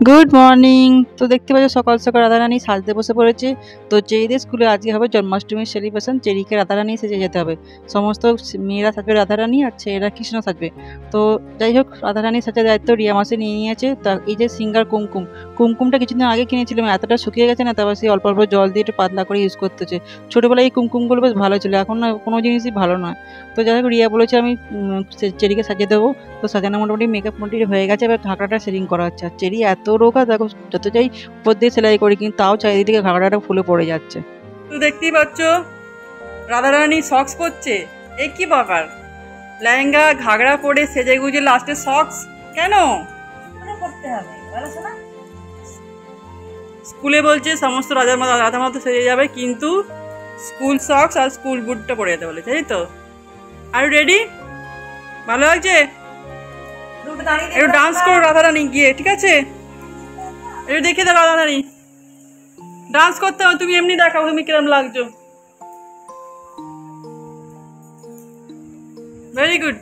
Good morning. তো দেখতে পাচ্ছ সকাল সকাল রাধারানী সাজতে বসে পড়েছে। তো চেরিদের স্কুলে আজকে হবে জন্মাষ্টমীর সেলিব্রেশন। চেরিকে রাধারানী সেজে যেতে হবে। সমস্ত মেয়েরা সাজবে রাধারানী আর ছেলেরা কৃষ্ণ সাজবে। তো যাই হোক, রাধারানী সাজার দায়িত্ব রিয়া মাসি নিয়ে নিয়েছে। তা এই যে সিঙ্গার কুমকুম, কুমকুমটা কিছুদিন আগে কিনেছিলাম, এতটা শুকিয়ে গেছে না, তারপর সেই অল্প অল্প জল দিয়ে একটু পাতলা করে ইউজ করতে হচ্ছে। ছোটোবেলায় এই কুমকুমগুলো বেশ ভালো ছিল, এখন না কোনো জিনিসই ভালো নয়। তো যাই হোক, রিয়া বলেছে আমি চেরিকে সাজিয়ে দেবো। তো সাজানো মোটামুটি মেকআপ মোটামুটি হয়ে গেছে, এবার ঘাগড়াটা সেটিং করা হচ্ছে। আর চেরি এত রোগা, দেখো যত চাই উপর দিয়ে সেলাই করি কিন্তু তাও চারিদিকে থেকে ঘাগড়াটা ফুলে পড়ে যাচ্ছে। তো দেখতেই পাচ্ছ রাধারানী সক্স পরছে। এ কি ব্যাপার, লেহেঙ্গা ঘাগড়া পরে সেজে গুজে লাস্টে সক্স কেন করতে হবে? স্কুলে বলছে সমস্ত রাধা মাতা সেজে যাবে, কিন্তু স্কুল সক্স আর স্কুল বুটটা পরে যেতে বলেছে, তাই তো? আর রেডি? ভালো লাগছে? একটু ডান্স করো রাধারানী গিয়ে, ঠিক আছে? একটু দেখে দাও রাধারানী ডান্স করতে হবে, তুমি এমনি দেখাও তুমি কিরম লাগছো। Very good.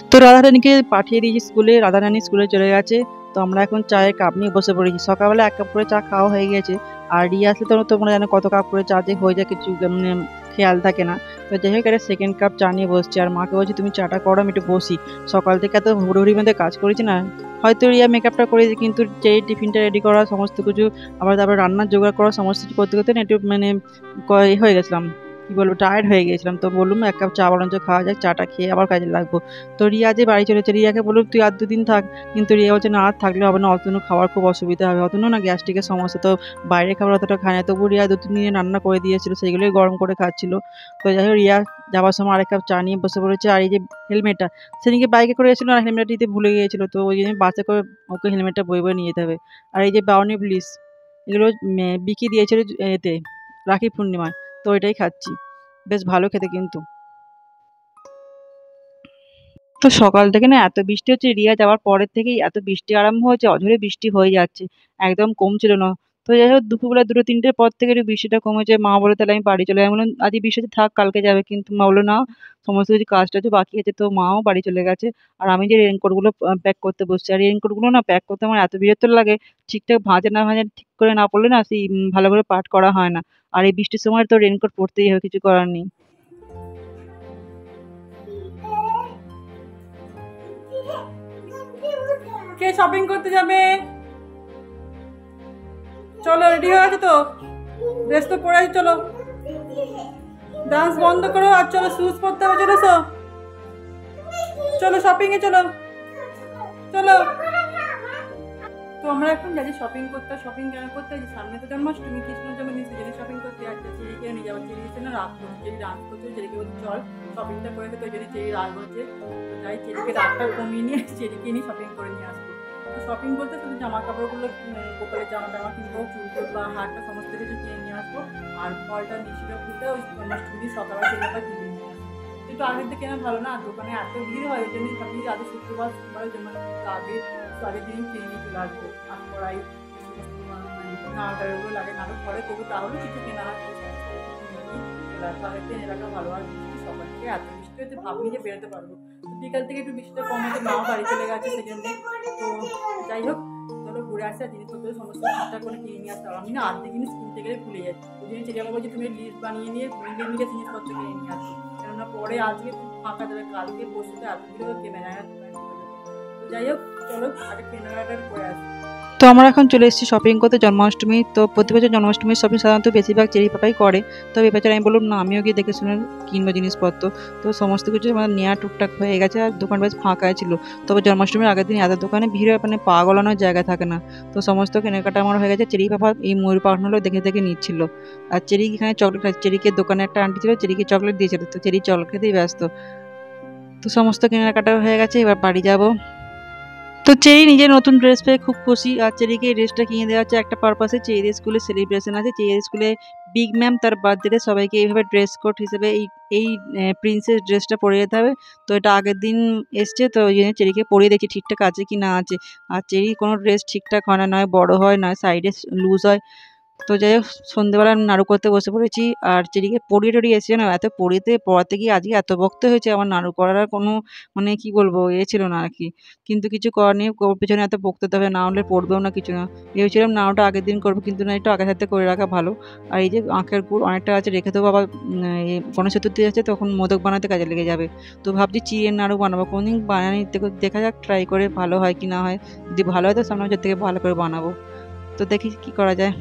তো রাধারানীকে পাঠিয়ে দিয়েছি স্কুলে, রাধারানী স্কুলে চলে গেছে। তো আমরা এখন চায়ের কাপ নিয়ে বসে পড়েছি। সকালবেলা 1 কাপ করে চা খাওয়া হয়ে গেছে। আর রিয়া আসলে তো তোমরা জানো কত কাপ করে চা যে হয়ে যায় কিছু মানে খেয়াল থাকে না। তো যাই হোক, একটা সেকেন্ড কাপ চা নিয়ে বসছি। আর মাকে বলছি তুমি চাটা করো, আমি একটু বসি। সকাল থেকে এত হুড়োহুড়ির মধ্যে কাজ করেছি না, হয়তো রিয়া মেকআপটা করেছি কিন্তু যে টিফিনটা রেডি করা সমস্ত কিছু, আবার তারপর রান্নার জোগাড় করা সমস্ত কিছু করতে করতে না একটু মানে হয়ে গেছিলাম, কি বলবো, টায়ার্ড হয়ে গেছিলাম। তো বললাম 1 কাপ চা বরঞ্চ খাওয়া যাক, চাটা খেয়ে আবার কাজে লাগবো। তো রিয়া যে বাড়ি চলেছে, রিয়াকে বললাম তুই আর 2 দিন থাক, কিন্তু রিয়া বলছে না আর থাকলে হবে না, অতনু খাওয়ার খুব অসুবিধা হবে, অতনু না গ্যাস্ট্রিকের সমস্যা, তো বাইরে খাবার অতটা খায় না। তবু রিয়া 2-3 দিনে রান্না করে দিয়েছিল, সেইগুলোই গরম করে খাচ্ছিল। তো যাই হোক, রিয়া যাওয়ার সময় আরেক কাপ চা নিয়ে বসে পড়েছে। আর এই যে হেলমেটটা, সেদিনকে বাইকে করে এসেছিল আর হেলমেটটা দিতে ভুলে গিয়েছিল, তো ওই জন্য বাসে করে ওকে হেলমেটটা বয়ে বয়ে নিয়ে যেতে হবে। আর এই যে ব্রাউনি ব্লিস, এগুলো বিকি দিয়েছিল এতে রাখি পূর্ণিমায়, তো এটাই খাচ্ছি, বেশ ভালো খেতে কিন্তু। তো সকাল থেকে না এত বৃষ্টি হচ্ছে, রিয়া যাওয়ার পরের থেকেই এত বৃষ্টি আরম্ভ হয়েছে, অঝরে বৃষ্টি হয়ে যাচ্ছে, একদম কমছিল না। তো যাই হোক, দুপুরবেলা 2-3টের পর থেকে একটু বৃষ্টিটা কমেছে। মা বলে তাহলে আমি বাড়ি চলে যাই, আমি বললাম আজ বৃষ্টিতে থাক, কালকে যাবে, কিন্তু মা বললো না, সমস্ত কিছু কাজ টাজও বাকি আছে। তো মাও বাড়ি চলে গেছে। আর আমি যে রেনকোটগুলো প্যাক করতে বসছি, আর রেনকোটগুলো না প্যাক করতে আমার এত বিরক্ত লাগে, ঠিকঠাক ভাঁজে না ভাঁজে ঠিক করে না পড়লে না সেই ভালো করে পাঠ করা হয় না। আর এই বৃষ্টির সময় তো রেনকোট পরতেই হবে, কিছু করার নেই। কে শপিং করতে যাবে? চলো, রেডি হয়ে আছে তো? ড্রেস তো পরে আছে, চলো। ডান্স বন্ধ করো আর চলো, শুজ পরতে হবে, চলো চলো শপিং এ চলো, চলো। তো আমরা এখন যাচ্ছি শপিং করতে। শপিং কেন করতে যাচ্ছি? সামনে তো জন্মাষ্টমী, কৃষ্ণের জন্মদিন, সেজন্য শপিং করতে যাচ্ছে। চেরিকে নিয়ে যাবো, চেরি এসে না রাগ করছে, চেরি ডান্স করছে, চেরিকে বলছে চল শপিংটা করে দে, তো ওই জন্য চেরি রাগ হচ্ছে। তাই চেরিকে রাগটা কমিয়ে নিয়ে চেরিকে নিয়ে শপিং করে নিয়ে আসবো। তো শপিং বলতে শুধু জামা কাপড়গুলো, গোপালের জামা টামা কিনবো, চুল বা হারটা সমস্ত কিছু কিনে নিয়ে আসবো। আর ফলটা মিষ্টিটা ফুটে ওই জন্মাষ্টমী সকালে সেগুলো কিনে নিয়ে আসবো। কিন্তু আগের থেকে কেনা ভালো না, দোকানে এত ভিড় হয়, ওই জন্যই ভাবি আগে শুক্রবার সোমবারের জন্য আগের দিন কিনে নিয়ে চলে আসবো। আর কড়াই সমস্ত নাড়াটাড়িগুলো লাগে, নাড়ু ঘরে তবু তাহলে কিছু কেনা হয়, আগের দিন এলাকা ভালো। আর সকাল থেকে এত বৃষ্টি হচ্ছে, ভাবনি যে বেরোতে পারবো। বিকাল থেকে একটু বৃষ্টিটা কম হচ্ছে, মাও বাড়ি চলে গেছে, সেই জন্য। তো যাই হোক, চলো ঘুরে আসছে, আর জিনিসপত্র সমস্ত ঠিকঠাক করে কিনে নিয়ে আসতে হবে। আমি না আর্ধেক জিনিস কিনতে গেলে ভুলে যাই, ওই জন্য ছেলে বলছি তুমি লিস্ট বানিয়ে নিয়ে মিলিয়ে মিলিয়ে জিনিসপত্র কিনে নিয়ে আসো, কেননা পরে আজকে ফাঁকা যাবে, কালকে পরশুতে এতগুলো কেনা যায় না। তো যাই হোক, চলো আগে কেনাকাটা করে আসি। তো আমরা এখন চলে এসেছি শপিং করতে জন্মাষ্টমী। তো প্রতি বছর জন্মাষ্টমীর শপিং সাধারণত বেশিরভাগ চেরি পাপাই করে, তবে এবছর আমি বললাম না, আমিও গিয়ে দেখে শুনে কিনবো জিনিসপত্র। তো সমস্ত কিছু আমার নেওয়া টুকটাক হয়ে গেছে, আর দোকান বেশ ফাঁকাই ছিল। তবে জন্মাষ্টমীর আগের দিন এত দোকানে ভিড় হয়, মানে পা গলানোর জায়গা থাকে না। তো সমস্ত কেনাকাটা আমার হয়ে গেছে। চেরি পাপা এই ময়ূর পাখনাগুলো দেখে দেখে নিচ্ছিল। আর চেরি এখানে চকলেট খাচ্ছে, চেরিকে দোকানে একটা আন্টি ছিল, চেরিকে চকলেট দিয়েছিল, তো চেরি চকলেট খেতেই ব্যস্ত। তো সমস্ত কেনাকাটা হয়ে গেছে, এবার বাড়ি যাবো। তো চেরি নিজের নতুন ড্রেস পেয়ে খুব খুশি। আর চেরিকে এই ড্রেসটা কিনে দেওয়া হচ্ছে একটা পারপাসে, চেরিদের স্কুলে সেলিব্রেশন আছে, চেরিদের স্কুলে বিগ ম্যাম তার বার্থডেতে সবাইকে এইভাবে ড্রেস কোড হিসেবে এই এই প্রিন্সেস ড্রেসটা পরে যেতে হবে। তো এটা আগের দিন এসছে, তো ওই জন্য চেরিকে পরিয়ে দেখছি ঠিকঠাক আছে কি না আছে। আর চেরি কোনো ড্রেস ঠিকঠাক হয় না, নয় বড় হয়, নয় সাইডে লুজ হয়। তো যাই হোক সন্ধ্যেবেলা আমি নাড়ু করতে বসে পড়েছি। আর যেদিকে পড়িয়ে টড়িয়ে এসেছে না, এত পড়াতে গিয়ে আজকে এত বকতে হয়েছে, আমার নাড়ু করার আর কোনো মানে কি বলবো ছিল না আর কি। কিন্তু কিছু করার নেই, ওর পেছনে এত বকতে হবে, না হলে পড়বেও না কিছু না। ভেবেছিলাম নাড়ুটা আগের দিন করবো, কিন্তু না, একটু আগে থাকতে করে রাখা ভালো। আর এই যে আখের গুড় অনেকটা আছে, রেখে দেবো, আবার এই গণেশ চতুর্থী আছে, তখন মোদক বানাতে কাজে লেগে যাবে। তো ভাবছি চিড়ের নাড়ু বানাবো, কোনোদিন বানানি, দেখা যাক ট্রাই করে ভালো হয় কি না হয়। যদি ভালো হয় তো সামনে বছর থেকে ভালো করে বানাবো। তো দেখি কি করা যায়।